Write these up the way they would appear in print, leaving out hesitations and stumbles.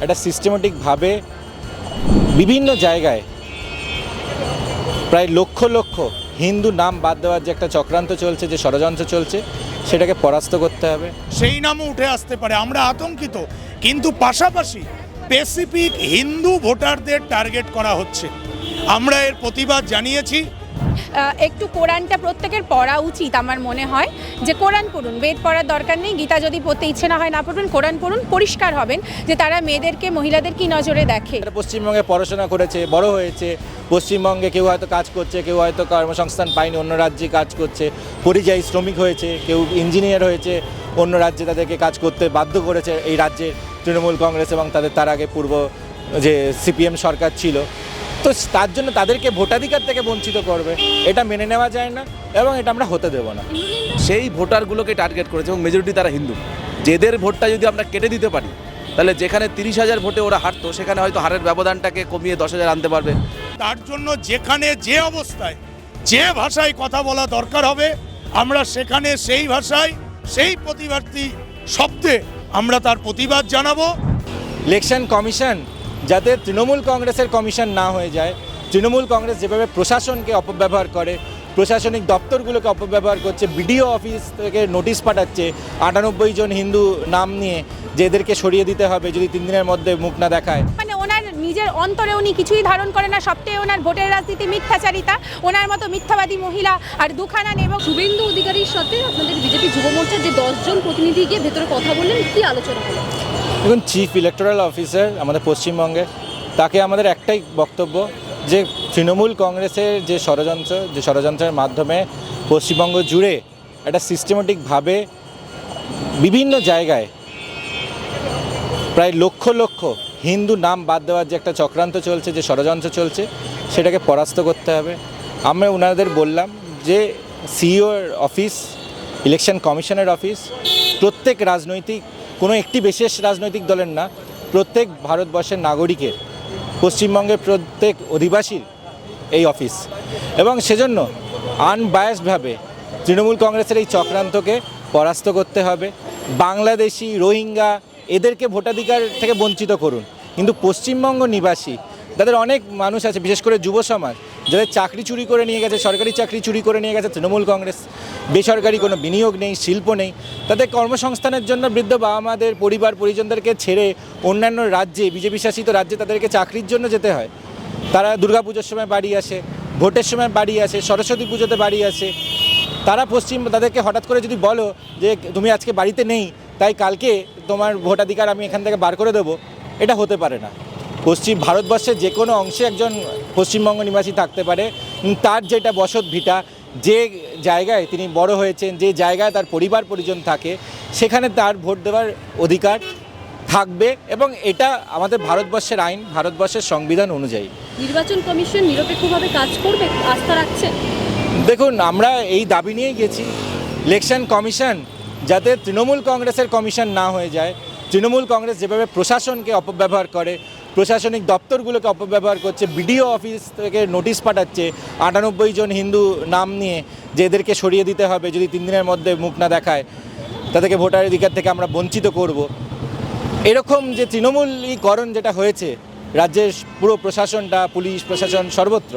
একটা সিস্টেমেটিকভাবে বিভিন্ন জায়গায় প্রায় লক্ষ লক্ষ হিন্দু নাম বাদ দেওয়ার যে একটা চক্রান্ত চলছে, যে ষড়যন্ত্র চলছে, সেটাকে পরাস্ত করতে হবে। সেই নামও উঠে আসতে পারে, আমরা আতঙ্কিত, কিন্তু পাশাপাশি স্পেসিফিক হিন্দু ভোটারদের টার্গেট করা হচ্ছে। আমরা এর প্রতিবাদ জানিয়েছি। একটু কোরআনটা প্রত্যেকের পড়া উচিত। আমার মনে হয় যে কোরআন পড়ুন, বেদ পড়ার দরকার নেই। গীতা যদি পড়তে ইচ্ছে না হয় না পড়ুন, কোরআন পড়ুন, পরিষ্কার হবেন যে তারা মেয়েদেরকে, মহিলাদের কি নজরে দেখে। পশ্চিমবঙ্গে পড়াশোনা করেছে, বড় হয়েছে, পশ্চিমবঙ্গে কেউ হয়তো কাজ করছে, কেউ হয়তো কর্মসংস্থান পায়নি, অন্য রাজ্যে কাজ করছে, পরিযায়ী শ্রমিক হয়েছে, কেউ ইঞ্জিনিয়ার হয়েছে, অন্য রাজ্যে তাদেরকে কাজ করতে বাধ্য করেছে এই রাজ্যের তৃণমূল কংগ্রেস এবং তার আগে পূর্ব যে সিপিএম সরকার ছিল। তো তার জন্য তাদেরকে ভোটাধিকার থেকে বঞ্চিত করবে, এটা মেনে নেওয়া যায় না এবং এটা আমরা হতে দেব না। সেই ভোটারগুলোকে টার্গেট করেছে এবং মেজরিটি তারা হিন্দু। যেদের ভোটটা যদি আমরা কেটে দিতে পারি, তাহলে যেখানে 30,000 ভোটে ওরা হারতো, সেখানে হয়তো হারের ব্যবধানটাকে কমিয়ে 10,000 আনতে পারবে। তার জন্য যেখানে যে অবস্থায় যে ভাষায় কথা বলা দরকার হবে, আমরা সেখানে সেই ভাষায়, সেই প্রতিবাদী শব্দে আমরা তার প্রতিবাদ জানাবো। ইলেকশন কমিশন যাতে তৃণমূল কংগ্রেসের কমিশন না হয়ে যায়। তৃণমূল কংগ্রেস যেভাবে প্রশাসনকে অপব্যবহার করে, প্রশাসনিক দপ্তরগুলোকে অপব্যবহার করছে, বিডিও অফিস থেকে নোটিশ পাঠাচ্ছে 98 জন হিন্দু নাম নিয়ে, যে এদেরকে সরিয়ে দিতে হবে যদি 3 দিনের মধ্যে মুখ না দেখায়। মানে ওনার নিজের অন্তরে উনি কিছুই ধারণ করে না, সবটাই ওনার ভোটের রাজনীতি, মিথ্যাচারিতা। ওনার মতো মিথ্যাবাদী মহিলা আর দুখানা নেই। এবং শুভেন্দু অধিকারীর সাথে আপনাদের বিজেপি যুব মোর্চার যে 10 জন প্রতিনিধি গিয়ে ভেতরে কথা বললেন, কি আলোচনা হলো? দেখুন, চিফ ইলেকটোরাল অফিসার আমাদের পশ্চিমবঙ্গে, তাকে আমাদের একটাই বক্তব্য যে তৃণমূল কংগ্রেসের যে ষড়যন্ত্রের মাধ্যমে পশ্চিমবঙ্গ জুড়ে একটা সিস্টেমেটিকভাবে বিভিন্ন জায়গায় প্রায় লক্ষ লক্ষ হিন্দু নাম বাদ দেওয়ার যে একটা চক্রান্ত চলছে, যে ষড়যন্ত্র চলছে, সেটাকে পরাস্ত করতে হবে। আমরা ওনাদের বললাম যে সিইওর অফিস, ইলেকশন কমিশনের অফিস প্রত্যেক রাজনৈতিক, কোনো একটি বিশেষ রাজনৈতিক দলের না, প্রত্যেক ভারতবর্ষের নাগরিকের, পশ্চিমবঙ্গের প্রত্যেক অধিবাসীর এই অফিস। এবং সেজন্য আনবায়াসডভাবে তৃণমূল কংগ্রেসের এই চক্রান্তকে পরাস্ত করতে হবে। বাংলাদেশি, রোহিঙ্গা এদেরকে ভোটাধিকার থেকে বঞ্চিত করুন, কিন্তু পশ্চিমবঙ্গ নিবাসী তাদের অনেক মানুষ আছে, বিশেষ করে যুব সমাজ, যাদের চাকরি চুরি করে নিয়ে গেছে, সরকারি চাকরি চুরি করে নিয়ে গেছে তৃণমূল কংগ্রেস। বেসরকারি কোনো বিনিয়োগ নেই, শিল্প নেই, তাদের কর্মসংস্থানের জন্য বৃদ্ধ বাবা মাদের, পরিবার পরিজনদেরকে ছেড়ে অন্যান্য রাজ্যে, বিজেপি শাসিত রাজ্যে তাদেরকে চাকরির জন্য যেতে হয়। তারা দুর্গাপুজোর সময় বাড়ি আসে, ভোটের সময় বাড়ি আসে, সরস্বতী পুজোতে বাড়ি আসে। তাদেরকে হঠাৎ করে যদি বলো যে তুমি আজকে বাড়িতে নেই, তাই কালকে তোমার ভোটাধিকার আমি এখান থেকে বার করে দেবো, এটা হতে পারে না। ভারতবর্ষের যে কোনো অংশে একজন পশ্চিমবঙ্গ নিবাসী থাকতে পারে, তার যেটা বসত ভিটা, যে জায়গায় তিনি বড় হয়েছেন, যে জায়গায় তার পরিবার পরিজন থাকে, সেখানে তার ভোট দেওয়ার অধিকার থাকবে। এবং এটা আমাদের ভারতবর্ষের আইন, ভারতবর্ষের সংবিধান অনুযায়ী। নির্বাচন কমিশন নিরপেক্ষভাবে কাজ করবে, আস্থা রাখছেন? দেখুন, আমরা এই দাবি নিয়েই গেছি, ইলেকশন কমিশন যাতে তৃণমূল কংগ্রেসের কমিশন না হয়ে যায়। তৃণমূল কংগ্রেস যেভাবে প্রশাসনকে অপব্যবহার করে, প্রশাসনিক দপ্তরগুলোকে অপব্যবহার করছে, বিডিও অফিস থেকে নোটিশ পাঠাচ্ছে 98 জন হিন্দু নাম নিয়ে, যে এদেরকে সরিয়ে দিতে হবে যদি 3 দিনের মধ্যে মুখ না দেখায়, তাদেরকে ভোটাধিকার থেকে আমরা বঞ্চিত করব। এরকম যে তৃণমূলীকরণ যেটা হয়েছে রাজ্যের পুরো প্রশাসনটা, পুলিশ প্রশাসন সর্বত্র,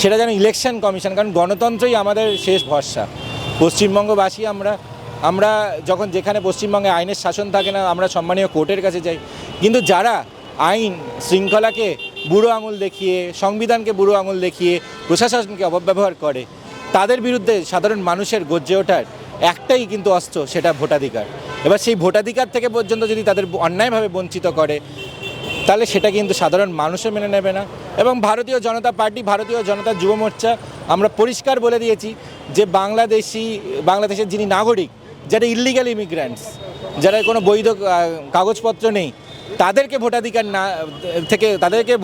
সেটা যেন ইলেকশন কমিশন, কারণ গণতন্ত্রই আমাদের শেষ ভরসা। পশ্চিমবঙ্গবাসী আমরা যখন যেখানে পশ্চিমবঙ্গে আইনের শাসন থাকে না, আমরা সম্মানীয় কোর্টের কাছে যাই, কিন্তু যারা আইন শৃঙ্খলাকে বুড়ো আঙুল দেখিয়ে, সংবিধানকে বুড়ো আঙুল দেখিয়ে প্রশাসনকে অপব্যবহার করে, তাদের বিরুদ্ধে সাধারণ মানুষের গর্জে ওঠার একটাই কিন্তু অস্ত্র, সেটা ভোটাধিকার। এবার সেই ভোটাধিকার থেকে পর্যন্ত যদি তাদের অন্যায়ভাবে বঞ্চিত করে, তাহলে সেটা কিন্তু সাধারণ মানুষও মেনে নেবে না। এবং ভারতীয় জনতা পার্টি, ভারতীয় জনতা যুব মোর্চা আমরা পরিষ্কার বলে দিয়েছি যে বাংলাদেশের যিনি নাগরিক, যারা ইল্লিগাল ইমিগ্র্যান্টস, যারা কোনো বৈধ কাগজপত্র নেই, তাদেরকে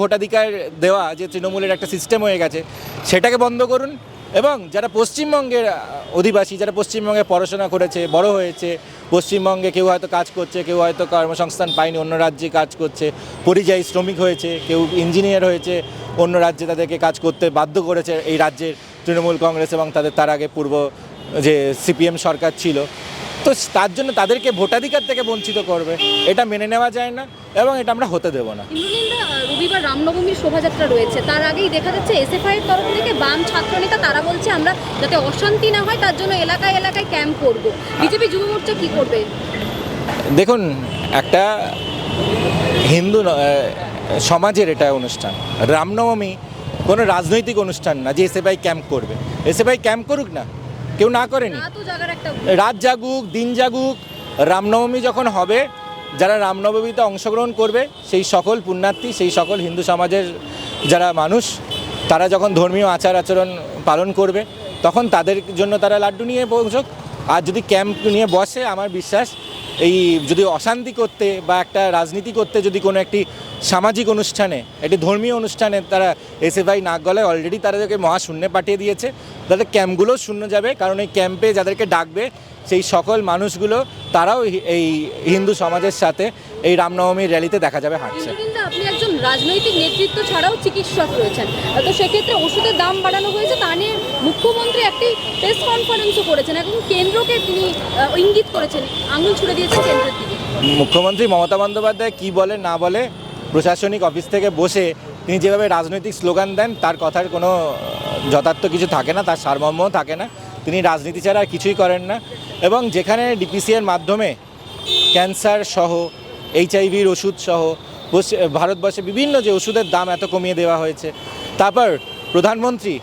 ভোটাধিকার দেওয়া যে তৃণমূলের একটা সিস্টেম হয়ে গেছে, সেটাকে বন্ধ করুন। এবং যারা পশ্চিমবঙ্গের অধিবাসী, যারা পশ্চিমবঙ্গে পড়াশোনা করেছে, বড় হয়েছে, পশ্চিমবঙ্গে কেউ হয়তো কাজ করছে, কেউ হয়তো কর্মসংস্থান পায়নি, অন্য রাজ্যে কাজ করছে, পরিযায়ী শ্রমিক হয়েছে, কেউ ইঞ্জিনিয়ার হয়েছে, অন্য রাজ্যে তাদেরকে কাজ করতে বাধ্য করেছে এই রাজ্যের তৃণমূল কংগ্রেস এবং তার আগে পূর্ব যে সিপিএম সরকার ছিল। তো তার জন্য তাদেরকে ভোটাধিকার থেকে বঞ্চিত করবে, এটা মেনে নেওয়া যায় না এবং এটা আমরা হতে দেবো না। ইন্দ্রনীলদা, রবিবার রামনবমীর শোভাযাত্রা রয়েছে, তার আগেই দেখা যাচ্ছে এসএফআই এর তরফ থেকে বাম ছাত্রনেতা তারা বলছে আমরা যাতে অশান্তি না হয় তার জন্য এলাকায় এলাকায় ক্যাম্প করব। বিজেপি যুব মোর্চা কি করবে? দেখুন, একটা হিন্দু সমাজের এটা অনুষ্ঠান, রামনবমী কোনো রাজনৈতিক অনুষ্ঠান না যে এসএফআই ক্যাম্প করবে। এসএফআই ক্যাম্প করুক না, কেউ না করেনি, রাতও জাগার একটা রাত জাগুক, দিন জাগুক, রামনবমী যখন হবে, যারা রামনবমীতে অংশগ্রহণ করবে সেই সকল পুণ্যার্থী, সেই সকল হিন্দু সমাজের যারা মানুষ, তারা যখন ধর্মীয় আচার আচরণ পালন করবে তখন তাদের জন্য তারা লাড্ডু নিয়ে পৌঁছক। আর যদি ক্যাম্প নিয়ে বসে, আমার বিশ্বাস এই যদি অশান্তি করতে বা একটা রাজনীতি করতে যদি কোনো একটি সামাজিক অনুষ্ঠানে, একটি ধর্মীয় অনুষ্ঠানে তারা এসএফআই নাক গলায়, অলরেডি তাদেরকে মহাশূন্যে পাঠিয়ে দিয়েছে, তাদের ক্যাম্পগুলো শূন্য যাবে। কারণ এই ক্যাম্পে যাদেরকে ডাকবে সেই সকল মানুষগুলো তারাও এই হিন্দু সমাজের সাথে এই রামনবমীর র্যালিতে দেখা যাবে হাঁটছে। ইন্দ্রনীলদা, আপনি একজন রাজনৈতিক নেতৃত্ব ছাড়াও চিকিৎসক রয়েছেন, তো সেক্ষেত্রে ওষুধের দাম বাড়ানো হয়েছে, তা নিয়ে মুখ্যমন্ত্রী একটি প্রেস কনফারেন্সও করেছেন এবং কেন্দ্রকে তিনি ইঙ্গিত করেছেন, আঙুল ছুড়ে দিয়েছেন কেন্দ্রের দিকে। মুখ্যমন্ত্রী মমতা বন্দ্যোপাধ্যায় কী বলে না বলে, প্রশাসনিক অফিস থেকে বসে তিনি যেভাবে রাজনৈতিক স্লোগান দেন তার কথার কোনো যথার্থ কিছু থাকে না, তার সারমর্মও থাকে না। তিনি রাজনীতি ছাড়া আর কিছুই করেন না। এবং যেখানে ডিপিসিএর মাধ্যমে ক্যান্সার সহ, এইচআইভির ওষুধ সহ ভারতবর্ষে বিভিন্ন যে ওষুধের দাম এত কমিয়ে দেওয়া হয়েছে, তারপর প্রধানমন্ত্রী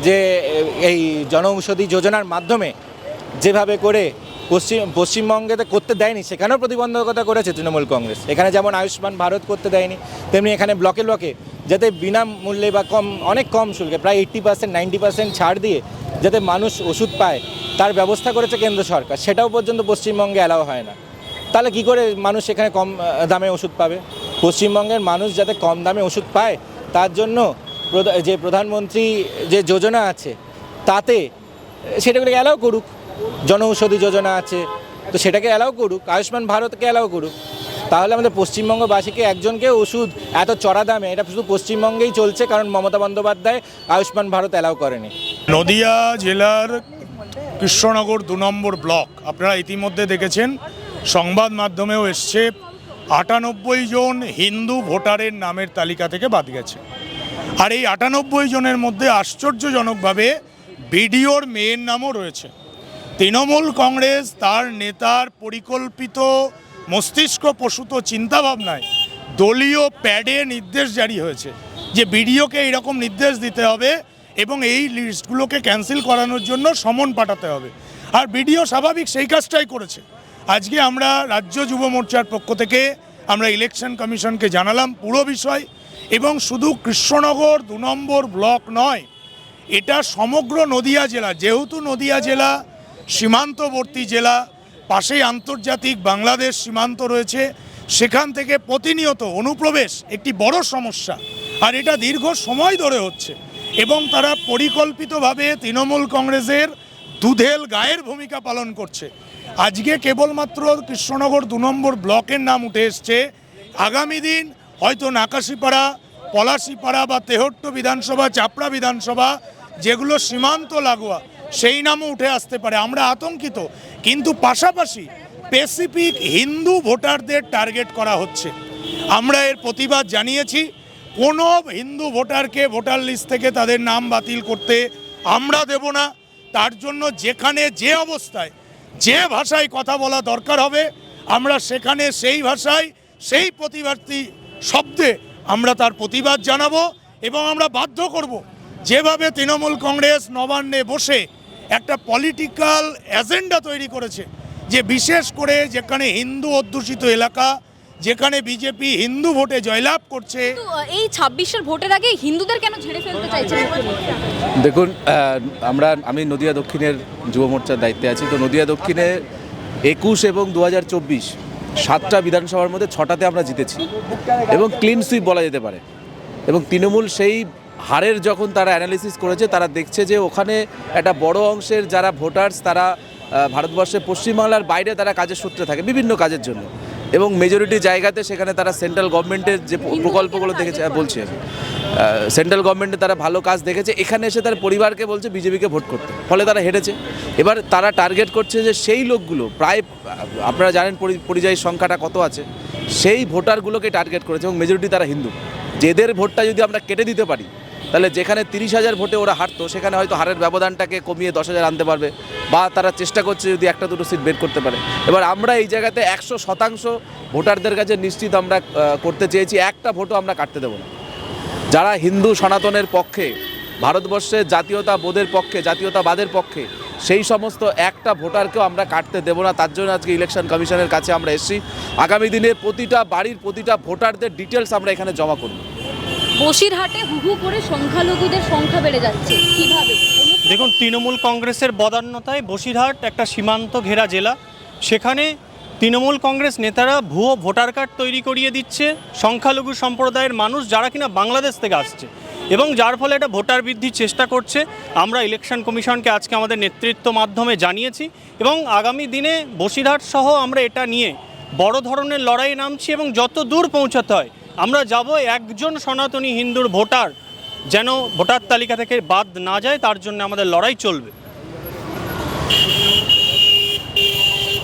যে এই জনঔষধি যোজনার মাধ্যমে যেভাবে করে পশ্চিমবঙ্গেতে করতে দেয়নি, সেখানেও প্রতিবন্ধকতা করেছে তৃণমূল কংগ্রেস। এখানে যেমন আয়ুষ্মান ভারত করতে দেয়নি, তেমনি এখানে ব্লকে ব্লকে যাতে বিনামূল্যে বা অনেক কম শুল্কে, প্রায় 80% 90% ছাড় দিয়ে যাতে মানুষ ওষুধ পায় তার ব্যবস্থা করেছে কেন্দ্র সরকার, সেটাও পর্যন্ত পশ্চিমবঙ্গে অ্যালাও হয় না। তাহলে কি করে মানুষ এখানে কম দামে ওষুধ পাবে? পশ্চিমবঙ্গের মানুষ যাতে কম দামে ওষুধ পায় তার জন্য যে প্রধানমন্ত্রী যে যোজনা আছে তাতে সেটাগুলোকে অ্যালাউ করুক। জনঔষধি যোজনা আছে তো সেটাকে অ্যালাউ করুক, আয়ুষ্মান ভারতকে অ্যালাউ করুক। তাহলে আমাদের পশ্চিমবঙ্গবাসীকে একজনকে ওষুধ এত চড়া দামে, এটা শুধু পশ্চিমবঙ্গেই চলছে কারণ মমতা বন্দ্যোপাধ্যায় আয়ুষ্মান ভারত অ্যালাউ করেনি। নদিয়া জেলার কৃষ্ণনগর 2 নম্বর ব্লক, আপনারা ইতিমধ্যে দেখেছেন, সংবাদ মাধ্যমেও এসছে, 98 জন হিন্দু ভোটারের নামের তালিকা থেকে বাদ গেছে। আর এই 98 জনের মধ্যে আশ্চর্যজনকভাবে বিডিওর মেয়ের নামও রয়েছে। তৃণমূল কংগ্রেস তার নেতার পরিকল্পিত মস্তিষ্ক প্রসূত চিন্তাভাবনায় দলীয় প্যাডে নির্দেশ জারি হয়েছে যে বিডিওকে এইরকম নির্দেশ দিতে হবে এবং এই লিস্টগুলোকে ক্যান্সেল করানোর জন্য সমন পাঠাতে হবে। আর বিডিও স্বাভাবিক সেই কাজটাই করেছে। আজকে আমরা রাজ্য যুব মোর্চার পক্ষ থেকে আমরা ইলেকশন কমিশনকে জানালাম পুরো বিষয়, এবং শুধু কৃষ্ণনগর 2 নম্বর ব্লক নয়, এটা সমগ্র নদিয়া জেলা, যেহেতু নদিয়া জেলা সীমান্তবর্তী জেলা, পাশেই আন্তর্জাতিক বাংলাদেশ সীমান্ত রয়েছে, সেখান থেকে প্রতিনিয়ত অনুপ্রবেশ একটি বড় সমস্যা। আর এটা দীর্ঘ সময় ধরে হচ্ছে এবং তারা পরিকল্পিতভাবে তৃণমূল কংগ্রেসের দুধেল গায়ের ভূমিকা পালন করছে। আজকে কেবলমাত্র কৃষ্ণনগর 2 নম্বর ব্লকের নাম উঠে এসছে, আগামী দিন হয়তো নাকাশিপাড়া, পলাশিপাড়া বা তেহট্ট বিধানসভা, চাপড়া বিধানসভা যেগুলো সীমান্ত লাগোয়া সেই নামও উঠে আসতে পারে। আমরা আতঙ্কিত, কিন্তু পাশাপাশি স্পেসিফিক হিন্দু ভোটারদের টার্গেট করা হচ্ছে। আমরা এর প্রতিবাদ জানিয়েছি। কোনো হিন্দু ভোটারকে ভোটার লিস্ট থেকে তাদের নাম বাতিল করতে আমরা দেব না। তার জন্য যেখানে যে অবস্থায় যে ভাষায় কথা বলা দরকার হবে আমরা সেখানে সেই ভাষায় সেই প্রতিবাদী শব্দে আমরা তার প্রতিবাদ জানাবো এবং আমরা বাধ্য করব। যেভাবে তৃণমূল কংগ্রেস নবান্নে বসে একটা পলিটিক্যাল এজেন্ডা তৈরি করেছে যে বিশেষ করে যেখানে হিন্দু অধ্যুষিত এলাকা, যেখানে বিজেপি হিন্দু ভোটে জয়লাভ করছে, এই 26-এর ভোটের আগে হিন্দুদের কেন ঝেড়ে ফেলতে চাইছেন? দেখুন, আমি নদিয়া দক্ষিণের যুব মোর্চার দায়িত্বে আছি। তো নদিয়া দক্ষিণে 21 এবং 2024 7টা বিধানসভার মধ্যে 6টাতে আমরা জিতেছি এবং ক্লিন সুইপ বলা যেতে পারে। এবং তৃণমূল সেই হারের যখন তারা অ্যানালিসিস করেছে, তারা দেখছে যে ওখানে একটা বড় অংশের যারা ভোটার্স তারা ভারতবর্ষের পশ্চিমবাংলার বাইরে তারা কাজের সূত্রে থাকে বিভিন্ন কাজের জন্য, এবং মেজরিটি জায়গাতে সেখানে তারা সেন্ট্রাল গভর্নমেন্টের যে প্রকল্পগুলো দেখেছে বলছে সেন্ট্রাল গভর্নমেন্টে তারা ভালো কাজ দেখেছে, এখানে এসে তার পরিবারকে বলছে বিজেপিকে ভোট করতে, ফলে তারা হেরেছে। এবার তারা টার্গেট করছে যে সেই লোকগুলো প্রায় আপনারা জানেন পরিযায়ী সংখ্যাটা কত আছে, সেই ভোটারগুলোকে টার্গেট করেছে এবং মেজরিটি তারা হিন্দু। যেদের ভোটটা যদি আমরা কেটে দিতে পারি, তাহলে যেখানে 30,000 ভোটে ওরা হারতো, সেখানে হয়তো হারের ব্যবধানটাকে কমিয়ে 10,000 আনতে পারবে, বা তারা চেষ্টা করছে যদি একটা দুটো সিট বের করতে পারে। এবার আমরা এই জায়গাতে 100% ভোটারদের কাছে নিশ্চিত আমরা করতে চেয়েছি, একটা ভোটও আমরা কাটতে দেবো না। যারা হিন্দু সনাতনের পক্ষে, ভারতবর্ষের জাতীয়তাবোধের পক্ষে, জাতীয়তাবাদের পক্ষে, সেই সমস্ত একটা ভোটারকেও আমরা কাটতে দেবো না। তার জন্য আজকে ইলেকশন কমিশনের কাছে আমরা এসেছি। আগামী দিনে প্রতিটা বাড়ির প্রতিটা ভোটারদের ডিটেলস আমরা এখানে জমা করব। বসিরহাটে হু করে সংখ্যালঘুদের সংখ্যা বেড়ে যাচ্ছে, কিভাবে? দেখুন, তৃণমূল কংগ্রেসের বদান্যতায় বসিরহাট একটা সীমান্ত ঘেরা জেলা, সেখানে তৃণমূল কংগ্রেস নেতারা ভুয়ো ভোটার কার্ড তৈরি করিয়ে দিচ্ছে সংখ্যালঘু সম্প্রদায়ের মানুষ, যারা কিনা বাংলাদেশ থেকে আসছে, এবং যার ফলে এটা ভোটার বৃদ্ধির চেষ্টা করছে। আমরা ইলেকশন কমিশনকে আজকে আমাদের নেতৃত্ব মাধ্যমে জানিয়েছি, এবং আগামী দিনে বসিরহাট সহ আমরা এটা নিয়ে বড় ধরনের লড়াইয়ে নামছি, এবং যত দূর পৌঁছাতে হয় আমরা যাব। একজন সনাতনী হিন্দুর ভোটার যেন ভোটার তালিকা থেকে বাদ না যায়, তার জন্য আমাদের লড়াই চলবে।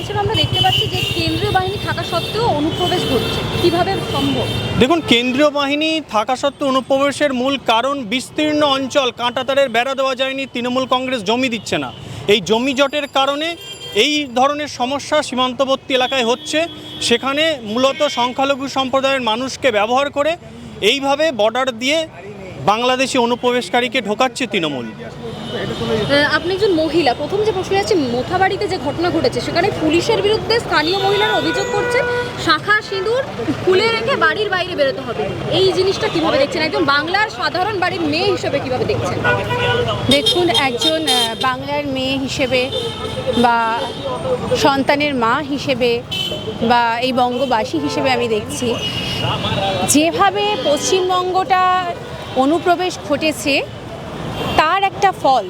এছাড়া আমরা দেখতে পাচ্ছি যে কেন্দ্রীয় বাহিনী থাকা সত্ত্বেও অনুপ্রবেশ ঘটছে, কিভাবে সম্ভব? দেখুন, কেন্দ্রীয় বাহিনী থাকা সত্ত্বেও অনুপ্রবেশের মূল কারণ বিস্তীর্ণ অঞ্চল, কাঁটাতারের বেড়া দেওয়া যায়নি, তৃণমূল কংগ্রেস জমি দিচ্ছে না। এই জমি জটের কারণে এই ধরনের সমস্যা সীমান্তবর্তী এলাকায় হচ্ছে। সেখানে মূলত সংখ্যালঘু সম্প্রদায়ের মানুষকে ব্যবহার করে এইভাবে বর্ডার দিয়ে বাংলাদেশি অনুপ্রবেশকারীকে ঢোকাচ্ছে তৃণমূল। আপনি একজন মহিলা, প্রথম যে প্রশ্ন আছে, মোথাবাড়িতে যে ঘটনা ঘটেছে সেখানে পুলিশের বিরুদ্ধে স্থানীয় মহিলারা অভিযোগ করছেন শাখা সিঁদুর খুলে রেখে বাড়ির বাইরে বেরোতে হবে। এই জিনিসটা কিভাবে দেখছেন, একজন বাংলার সাধারণ বাড়ির মেয়ে হিসেবে কিভাবে দেখছেন? দেখুন, একজন বাংলার মেয়ে হিসেবে বা সন্তানের মা হিসেবে বা এই বঙ্গবাসী হিসেবে আমি দেখছি যেভাবে পশ্চিমবঙ্গটা অনুপ্রবেশ ঘটেছে তার একটা ফল।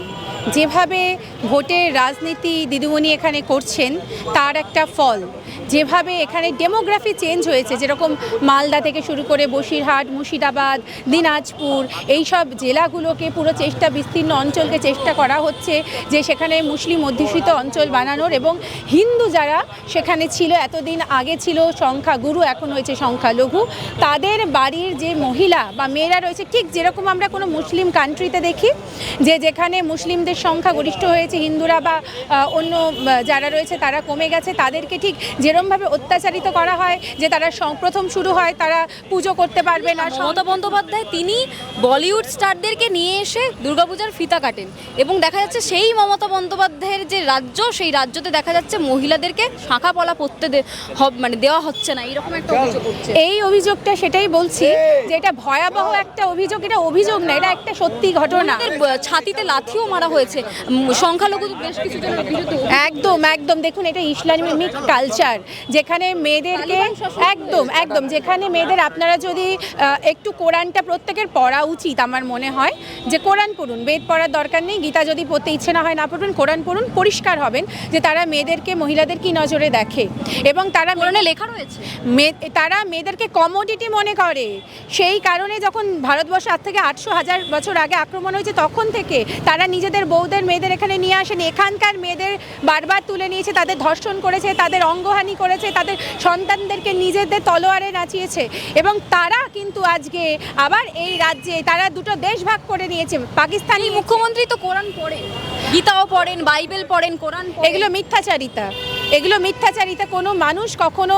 যেভাবে ভোটের রাজনীতি দিদিমণি এখানে করছেন তার একটা ফল। যেভাবে এখানে ডেমোগ্রাফি চেঞ্জ হয়েছে, যেরকম মালদা থেকে শুরু করে বসিরহাট, মুর্শিদাবাদ, দিনাজপুর, এই সব জেলাগুলোকে পুরো বিস্তীর্ণ অঞ্চলকে চেষ্টা করা হচ্ছে যে সেখানে মুসলিম অধ্যুষিত অঞ্চল বানানোর, এবং হিন্দু যারা সেখানে ছিল, এতদিন আগে ছিল সংখ্যাগুরু, এখন হয়েছে সংখ্যালঘু, তাদের বাড়ির যে মহিলা বা মেয়েরা রয়েছে, ঠিক যেরকম আমরা কোনো মুসলিম কান্ট্রিতে দেখি যে যেখানে মুসলিমদের সংখ্যা গরিষ্ঠ হয়েছে, হিন্দুরা বা অন্য যারা রয়েছে তারা কমে গেছে, তাদেরকে ঠিক যেরমভাবে অত্যাচারিত করা হয় যে তারা প্রথম শুরু হয় তারা পুজো করতে পারবে না। মমতা বন্দ্যোপাধ্যায় তিনি বলিউড স্টারদেরকে নিয়ে এসে দুর্গাপূজার ফিতা কাটেন, এবং দেখা যাচ্ছে সেই মমতা বন্দ্যোপাধ্যায়ের যে রাজ্য, সেই রাজ্যতে দেখা যাচ্ছে মহিলাদেরকে শাঁখা পলা পরতে দেওয়া হচ্ছে না, এরকম একটা অভিযোগ হচ্ছে। এই অভিযোগটা সেটাই বলছি যে এটা ভয়াবহ একটা অভিযোগ। এটা অভিযোগ না, এটা একটা সত্যি ঘটনা। ছাতিতে লাথিও মারা হয়েছে সংখ্যালঘু বেশ কিছু জনের বিরুদ্ধে। একদম একদম দেখুন, এটা ইসলামিক কালচার, যেখানে মেয়েদেরকে একদম যেখানে মেয়েদের, আপনারা যদি একটু কোরআনটা প্রত্যেকের পড়া উচিত আমার মনে হয়, যে কোরআন পড়ুন, বেদ পড়ার দরকার নেই, গীতা যদি পড়তে ইচ্ছে না হয় না পড়ুন, কোরআন পড়ুন, পরিষ্কার হবেন যে তারা মেয়েদেরকে, মহিলাদের কি নজরে দেখে, এবং তারা কোরআনে লেখা রয়েছে তারা মেয়েদেরকে কমোডিটি মনে করে। সেই কারণে যখন ভারতবর্ষ আজ থেকে 800,000 বছর আগে আক্রমণ হয়েছে, তখন থেকে তারা নিজেদের বউদের, মেয়েদের এখানে নিয়ে আসেন, এখানকার মেয়েদের বারবার তুলে নিয়েছে, তাদের ধর্ষণ করেছে, তাদের অঙ্গহানি করেছে, তাদের সন্তানদেরকে নিজেদের তলোয়ারে নাচিয়েছে, এবং তারা কিন্তু আজকে আবার এই রাজ্যে তারা দুটো দেশ ভাগ করে নিয়েছে। পাকিস্তানি মুখ্যমন্ত্রী তো কোরআন পড়েন, গীতাও পড়েন, বাইবেল পড়েন, কোরআন পড়েন। এগুলো মিথ্যাচারিতা, এগুলো মিথ্যাচারিতা। কোনো মানুষ কখনো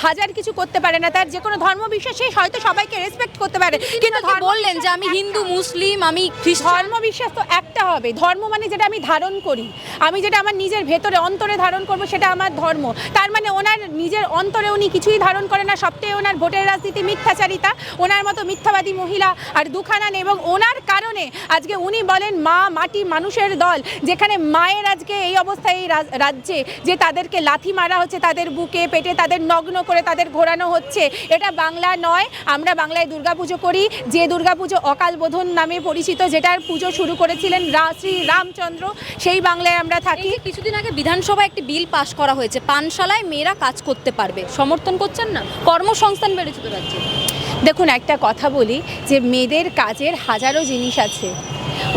হাজার কিছু করতে পারে না, তার যে কোনো ধর্ম বিশ্বাসে হয়তো সবাইকে রেসপেক্ট করতে পারে, কিন্তু বললেন যে আমি হিন্দু, মুসলিম, আমি ধর্ম বিশ্বাস তো একটা হবে। ধর্ম মানে যেটা আমি ধারণ করি, আমি যেটা আমার নিজের ভেতরে অন্তরে ধারণ করব, সেটা আমার ধর্ম। তার মানে ওনার নিজের অন্তরে উনি কিছুই ধারণ করে না, সবটাই ওনার ভোটের রাজনীতি, মিথ্যাচারিতা। ওনার মতো মিথ্যাবাদী মহিলা আর দুখানা নেই, এবং ওনার কারণে আজকে উনি বলেন মা মাটি মানুষের দল, যেখানে মায়ের আজকে এই অবস্থায় এই রাজ্যে যে তাদেরকে লাথি মারা হচ্ছে, তাদের বুকে পেটে তাদের নগ্ন করে তাদের ঘোরানো হচ্ছে। এটা বাংলা নয়। আমরা বাংলায় দুর্গাপুজো করি, যে দুর্গাপুজো অকাল বোধন নামে পরিচিত, যেটার পুজো শুরু করেছিলেন শ্রী রামচন্দ্র, সেই বাংলায় আমরা থাকি। কিছুদিন আগে বিধানসভায় একটি বিল পাশ করা হয়েছে, পানশালায় মেয়েরা কাজ করতে পারবে, সমর্থন করছেন না? কর্মসংস্থান বেড়েছে তো রাজ্যে। দেখুন, একটা কথা বলি যে মেয়েদের কাজের হাজারো জিনিস আছে।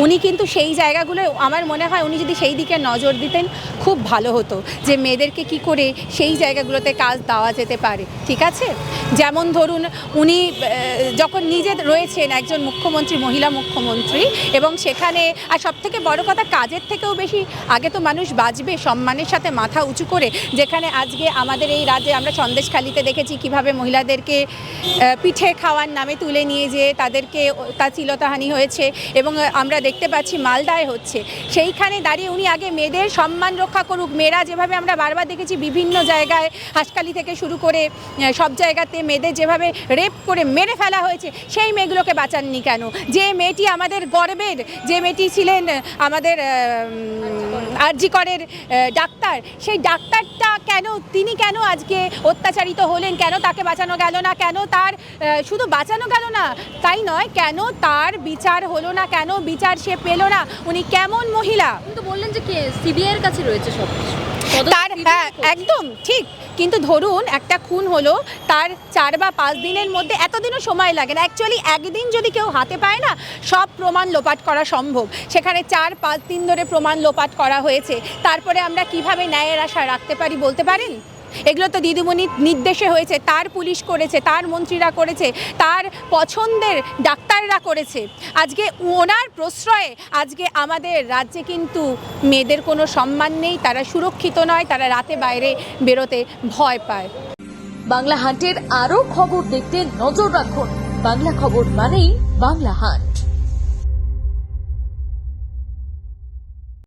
উনি কিন্তু সেই জায়গাগুলো, আমার মনে হয় উনি যদি সেই দিকে নজর দিতেন খুব ভালো হতো, যে মেয়েদেরকে কি করে সেই জায়গাগুলোতে কাজ দেওয়া যেতে পারে। ঠিক আছে, যেমন ধরুন উনি যখন নিজে রয়েছেন একজন মুখ্যমন্ত্রী, মহিলা মুখ্যমন্ত্রী, এবং সেখানে আর সবথেকে বড় কথা, কাজের থেকেও বেশি আগে তো মানুষ বাঁচবে সম্মানের সাথে মাথা উঁচু করে। যেখানে আজকে আমাদের এই রাজ্যে আমরা সন্দেশখালিতে দেখেছি কিভাবে মহিলাদেরকে পিঠে খাওয়ার নামে তুলে নিয়ে যেয়ে তাদেরকে শ্লীলতাহানি হয়েছে, এবং আমরা দেখতে পাচ্ছি মালদায় হচ্ছে। সেইখানে দাঁড়িয়ে উনি আগে মেয়েদের সম্মান রক্ষা করুক। মেয়েরা যেভাবে আমরা বারবার দেখেছি বিভিন্ন জায়গায়, হাসখালি থেকে শুরু করে সব জায়গাতে মেয়েদের যেভাবে রেপ করে মেরে ফেলা হয়েছে, সেই মেয়েগুলোকে বাঁচাননি কেন? যে মেয়েটি আমাদের গর্বের, যে মেয়েটি ছিলেন আমাদের আরজি করের ডাক্তার, সেই ডাক্তারটা কেন, তিনি কেন আজকে অত্যাচারিত হলেন? কেন তাকে বাঁচানো গেল না? কেন তার শুধু বাঁচানো গেল না তাই নয়, কেন তার বিচার হলো না? কেন বিচার সে পেল না? উনি কেমন মহিলা? কিন্তু বললেন যে সিবিআই এর কাছে রয়েছে সব কিছু। তার একদম ঠিক, কিন্তু ধরুন একটা খুন হলো, তার 4 বা 5 দিনের মধ্যে, এতদিনও সময় লাগে না। অ্যাকচুয়ালি একদিন যদি কেউ হাতে পায় না, সব প্রমাণ লোপাট করা সম্ভব। সেখানে 4-5 দিন ধরে প্রমাণ লোপাট করা হয়েছে। তারপরে আমরা কিভাবে ন্যায়ের আশা রাখতে পারি বলতে পারেন? এগুলো তো দিদিমণির নির্দেশে হয়েছে, তার পুলিশ করেছে, তার মন্ত্রীরা করেছে, তার পছন্দের ডাক্তাররা করেছে। আজকে ওনার প্রশ্রয়ে আজকে আমাদের রাজ্যে কিন্তু মেয়েদের কোনো সম্মান নেই, তারা সুরক্ষিত নয়, তারা রাতে বাইরে বেরোতে ভয় পায়। বাংলা হাটের আরও খবর দেখতে নজর রাখুন। বাংলা খবর মানেই বাংলা হাট।